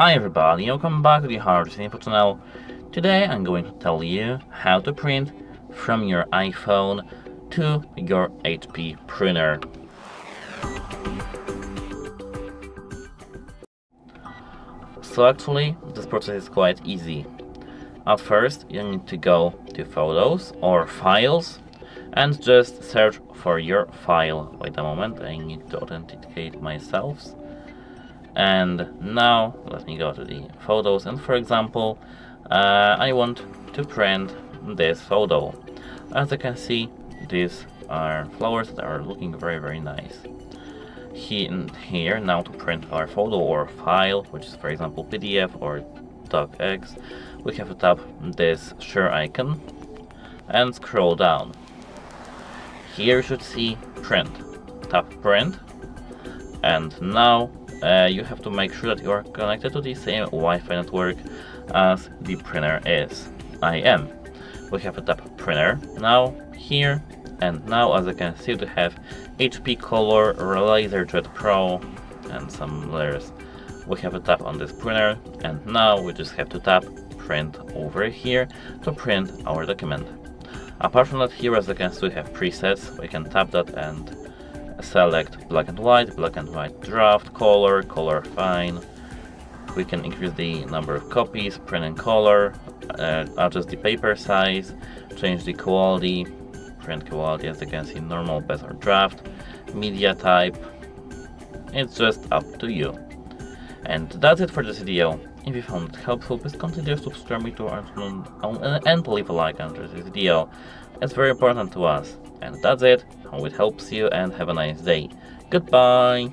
Hi everybody, welcome back to the HardReset.Info channel. Today I'm going to tell you how to print from your iPhone to your HP printer. So actually, this process is quite easy. At first, you need to go to Photos or Files and just search for your file. Wait a moment, I need to authenticate myself. And now let me go to the photos, and for example I want to print this photo. As you can see, these are flowers that are looking very nice. Here now, to print our photo or file, which is for example PDF or docx, we have to tap this share icon and scroll down. Here you should see print. Tap print, and now you have to make sure that you are connected to the same Wi-Fi network as the printer is. I am. We have to tap printer now here, and now as you can see we have HP Color, LaserJet Pro and some layers. We have to tap on this printer, and now we just have to tap print over here to print our document. Apart from that, here as you can see we have presets. We can tap that and select black and white draft, color fine. We can increase the number of copies, print and color, adjust the paper size, change the quality, print quality as you can see, normal, best or draft, media type. It's just up to you. And that's it for this video. If you found it helpful, please consider subscribing to our channel and leave a like under this video. It's very important to us. And that's it. Hope it helps you, and have a nice day. Goodbye!